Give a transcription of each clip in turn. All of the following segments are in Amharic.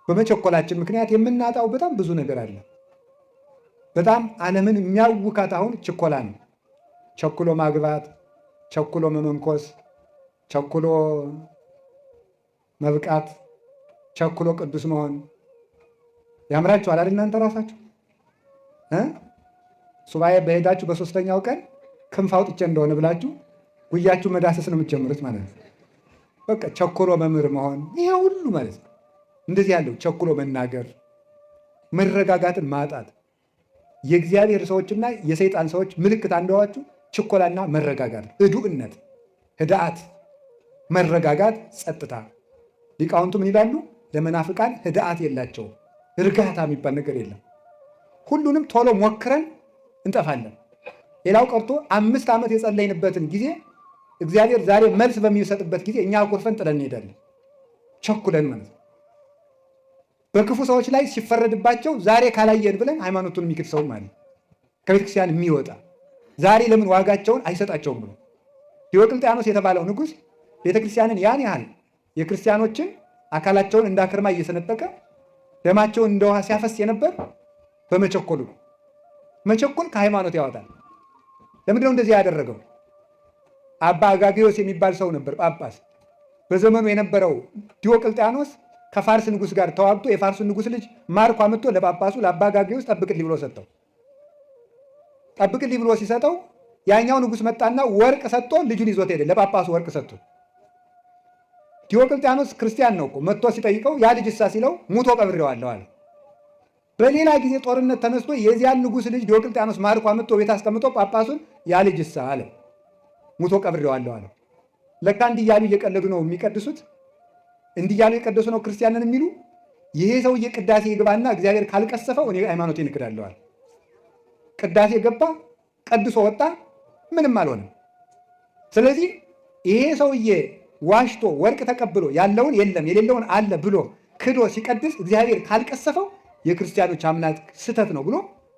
በመቸኮላችን ምክንያት የምናጣው በጣም ብዙ ነገር አለ። በጣም ዓለምን የሚያውካት አሁን ችኮላ ነው። ቸኩሎ ማግባት፣ ቸኩሎ መመንኮስ፣ ቸኩሎ መብቃት፣ ቸኩሎ ቅዱስ መሆን ያምራችኋል አይደል? እናንተ ራሳችሁ ሱባኤ በሄዳችሁ በሶስተኛው ቀን ክንፍ አውጥቼ እንደሆነ ብላችሁ ጉያችሁ መዳሰስ ነው የምትጀምሩት ማለት ነው። በቃ ቸኩሎ መምህር መሆን ይሄ ሁሉ ማለት ነው። እንደዚህ ያለው ቸኩሎ መናገር፣ መረጋጋትን ማጣት የእግዚአብሔር ሰዎችና የሰይጣን ሰዎች ምልክት አንደዋችሁ ችኮላና መረጋጋት፣ ህዱእነት፣ ህድአት፣ መረጋጋት፣ ጸጥታ። ሊቃውንቱ ምን ይላሉ? ለመናፍቃን ህድአት የላቸውም። እርጋታ የሚባል ነገር የለም። ሁሉንም ቶሎ ሞክረን እንጠፋለን። ሌላው ቀርቶ 5 ዓመት የጸለይንበትን ጊዜ እግዚአብሔር ዛሬ መልስ በሚሰጥበት ጊዜ እኛ አኩርፈን ጥለን እንሄዳለን። ቸኩለን ማለት ነው። በክፉ ሰዎች ላይ ሲፈረድባቸው ዛሬ ካላየን ብለን ሃይማኖቱን የሚክድ ሰው ማለት ከቤተክርስቲያን የሚወጣ ዛሬ ለምን ዋጋቸውን አይሰጣቸውም ብሎ ዲዮቅልጥያኖስ የተባለው ንጉሥ ቤተክርስቲያንን ያን ያህል የክርስቲያኖችን አካላቸውን እንዳክርማ እየሰነጠቀ ደማቸውን እንደ ውሃ ሲያፈስ የነበር በመቸኮሉ ነው። መቸኮል ከሃይማኖት ያወጣል። ለምንድነው እንደዚህ ያደረገው? አባ አጋጊዮስ የሚባል ሰው ነበር ጳጳስ። በዘመኑ የነበረው ዲዮቅልጥያኖስ ከፋርስ ንጉሥ ጋር ተዋግቶ የፋርሱን ንጉሥ ልጅ ማርኮ አምጥቶ ለጳጳሱ ለአባ አጋጊዮስ ጠብቅልኝ ብሎ ሰጠው። ጠብቅልኝ ብሎ ሲሰጠው ያኛው ንጉሥ መጣና ወርቅ ሰጥቶ ልጁን ይዞት ሄደ። ለጳጳሱ ወርቅ ሰጥቶ ዲዮቅልጥያኖስ ክርስቲያን ነው እኮ መጥቶ ሲጠይቀው ያ ልጅ እሳ ሲለው ሙቶ ቀብሬዋለሁ አለ። በሌላ ጊዜ ጦርነት ተነስቶ የዚያን ንጉሥ ልጅ ዲዮቅልጥያኖስ ማርኮ አምጥቶ ቤት አስቀምጦ ጳጳሱን ያ ልጅ እሳ አለ ሙቶ ቀብሬዋለሁ አለ። ለካ እንዲህ እያሉ እየቀለዱ ነው የሚቀድሱት። እንዲህ እያሉ የቀደሱ ነው ክርስቲያንን የሚሉ። ይሄ ሰውዬ ቅዳሴ ይግባና እግዚአብሔር ካልቀሰፈው እኔ ሃይማኖቴን እክዳለዋል። ቅዳሴ ገባ፣ ቀድሶ ወጣ፣ ምንም አልሆነም። ስለዚህ ይሄ ሰውዬ ዋሽቶ ወርቅ ተቀብሎ ያለውን የለም የሌለውን አለ ብሎ ክዶ ሲቀድስ እግዚአብሔር ካልቀሰፈው የክርስቲያኖች አምላክ ስህተት ነው ብሎ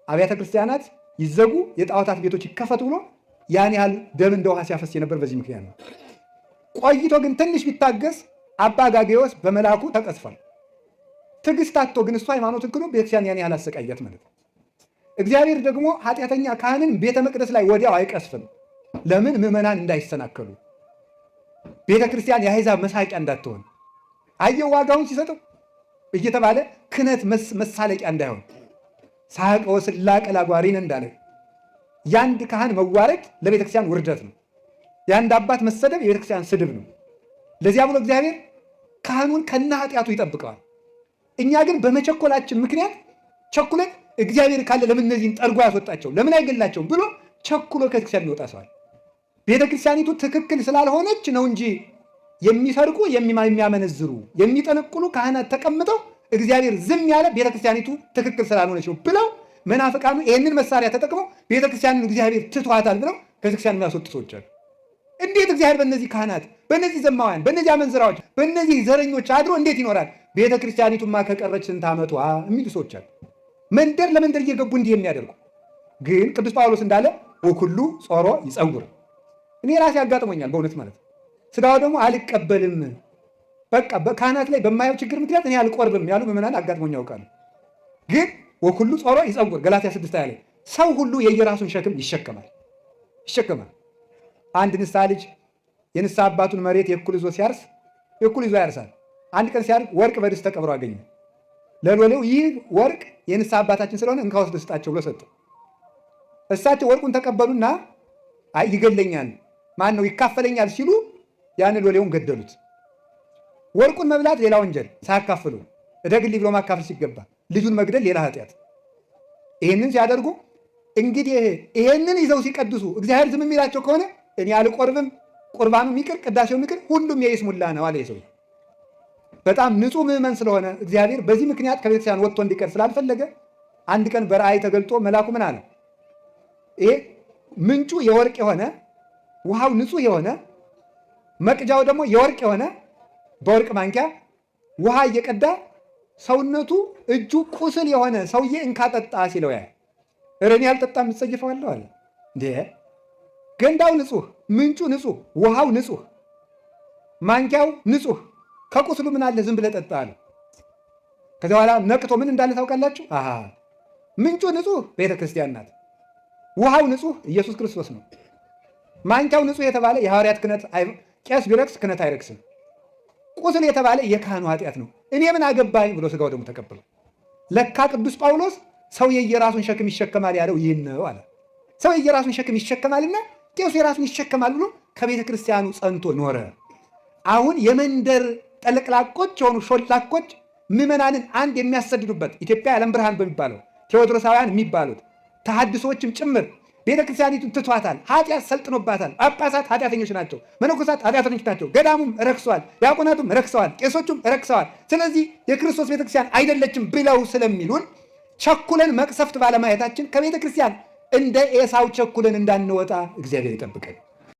አብያተ ክርስቲያናት ይዘጉ፣ የጣዖታት ቤቶች ይከፈቱ ብሎ ያን ያህል ደም እንደ ውሃ ሲያፈስ የነበር በዚህ ምክንያት ነው። ቆይቶ ግን ትንሽ ቢታገስ አባ አጋጊዮስ በመልአኩ ተቀስፏል። ትዕግስት አጥቶ ግን እሱ ሃይማኖትን ክዶ ቤተክርስቲያን ያን ያህል አሰቃያት ማለት ነው። እግዚአብሔር ደግሞ ኃጢአተኛ ካህንን ቤተ መቅደስ ላይ ወዲያው አይቀስፍም። ለምን? ምዕመናን እንዳይሰናከሉ፣ ቤተ ክርስቲያን የአሕዛብ መሳቂያ እንዳትሆን፣ አየው ዋጋውን ሲሰጠው እየተባለ ክህነት መሳለቂያ እንዳይሆን። ሳቀ ወስላቀ ላጓሪነ እንዳለ የአንድ ካህን መዋረድ ለቤተክርስቲያን ውርደት ነው። የአንድ አባት መሰደብ የቤተክርስቲያን ስድብ ነው። ለዚያ ብሎ እግዚአብሔር ካህኑን ከነ ኃጢአቱ ይጠብቀዋል። እኛ ግን በመቸኮላችን ምክንያት ቸኩለን እግዚአብሔር ካለ ለምን እነዚህን ጠርጎ ያስወጣቸው ለምን አይገላቸውም ብሎ ቸኩሎ ከቤተክርስቲያን ይወጣ ሰዋል። ቤተክርስቲያኒቱ ትክክል ስላልሆነች ነው እንጂ የሚሰርቁ የሚያመነዝሩ የሚጠነቁሉ ካህናት ተቀምጠው እግዚአብሔር ዝም ያለ ቤተክርስቲያኒቱ ትክክል ስላልሆነች ነው ብለው መናፍቃኑ ይህንን መሳሪያ ተጠቅመው ቤተክርስቲያንን እግዚአብሔር ትቷታል ብለው ከቤተክርስቲያን የሚያስወጡ ሰዎች አሉ። እንዴት እግዚአብሔር በእነዚህ ካህናት፣ በእነዚህ ዘማውያን፣ በእነዚህ አመንዝራዎች፣ በእነዚህ ዘረኞች አድሮ እንዴት ይኖራል? ቤተክርስቲያኒቱማ ከቀረች ስንት ዓመቷ የሚሉ ሰዎች አሉ። መንደር ለመንደር እየገቡ እንዲህ የሚያደርጉ ግን ቅዱስ ጳውሎስ እንዳለ ወኩሉ ጾሮ ይጸውር። እኔ ራሴ ያጋጥሞኛል በእውነት ማለት ነው። ስጋው ደግሞ አልቀበልም በቃ በካህናት ላይ በማየው ችግር ምክንያት እኔ አልቆርብም ያሉ ምዕመናን አጋጥሞኝ ያውቃሉ። ግን ወኩሉ ጾሮ ይጸውር ገላትያ 6 ላይ ሰው ሁሉ የየራሱን ሸክም ይሸከማል። አንድ ንስሐ ልጅ የንስሐ አባቱን መሬት የእኩል ይዞ ሲያርስ የእኩል ይዞ ያርሳል። አንድ ቀን ሲያርግ ወርቅ በድስት ተቀብሮ አገኘ። ለሎሌው ይህ ወርቅ የንስሐ አባታችን ስለሆነ እንካ ወስደህ ስጣቸው ብሎ ሰጠው። እሳቸው ወርቁን ተቀበሉና አይ ይገለኛል፣ ማን ነው ይካፈለኛል ሲሉ ያን ሎሌውን ገደሉት። ወርቁን መብላት ሌላ ወንጀል ሳያካፍሉ እደግልኝ ብሎ ማካፈል ሲገባ ልጁን መግደል ሌላ ኃጢአት። ይህንን ሲያደርጉ እንግዲህ ይሄንን ይዘው ሲቀድሱ እግዚአብሔር ዝም የሚላቸው ከሆነ እኔ አልቆርብም፣ ቁርባኑ ይቅር፣ ቅዳሴው ይቅር፣ ሁሉም የይስሙላ ነው አለ ሰው። በጣም ንጹሕ ምዕመን ስለሆነ እግዚአብሔር በዚህ ምክንያት ከቤተክርስቲያን ወጥቶ እንዲቀር ስላልፈለገ አንድ ቀን በራእይ ተገልጦ መልአኩ ምን አለ? ይሄ ምንጩ የወርቅ የሆነ ውሃው ንጹሕ የሆነ መቅጃው ደግሞ የወርቅ የሆነ በወርቅ ማንኪያ ውሃ እየቀዳ ሰውነቱ እጁ ቁስል የሆነ ሰውዬ እንካጠጣ ሲለው ያ እረኔ ያልጠጣም እጸይፈዋለሁ አለ። እንዴ ገንዳው ንጹሕ፣ ምንጩ ንጹሕ፣ ውሃው ንጹሕ፣ ማንኪያው ንጹሕ፣ ከቁስሉ ምን አለ ዝም ብለህ ጠጣ አለ። ከዚያ በኋላ ነቅቶ ምን እንዳለ ታውቃላችሁ? ምንጩ ንጹሕ ቤተ ክርስቲያን ናት። ውሃው ንጹሕ ኢየሱስ ክርስቶስ ነው። ማንኪያው ንጹሕ የተባለ የሐዋርያት ክህነት፣ ቄስ ቢረክስ ክህነት አይረክስም። ቁስል የተባለ የካህኑ ኃጢአት ነው። እኔ ምን አገባኝ ብሎ ሥጋው ደግሞ ተቀብሎ ለካ ቅዱስ ጳውሎስ ሰው የየራሱን ሸክም ይሸከማል ያለው ይህን ነው አለ። ሰው የየራሱን ሸክም ይሸከማልና ቄሱ የራሱን ይሸከማል ብሎ ከቤተ ክርስቲያኑ ጸንቶ ኖረ። አሁን የመንደር ጠለቅላቆች የሆኑ ሾላኮች ምዕመናንን አንድ የሚያሰድዱበት ኢትዮጵያ የዓለም ብርሃን በሚባለው ቴዎድሮሳውያን የሚባሉት ተሐድሶችም ጭምር ቤተ ክርስቲያኒቱን ትቷታል። ኃጢአት ሰልጥኖባታል። ጳጳሳት ኃጢአተኞች ናቸው። መነኮሳት ኃጢአተኞች ናቸው። ገዳሙም ረክሰዋል። ዲያቆናቱም ረክሰዋል። ቄሶቹም ረክሰዋል። ስለዚህ የክርስቶስ ቤተክርስቲያን አይደለችም ብለው ስለሚሉን ቸኩለን መቅሰፍት ባለማየታችን ከቤተ ክርስቲያን እንደ ኤሳው ቸኩለን እንዳንወጣ እግዚአብሔር ይጠብቀን።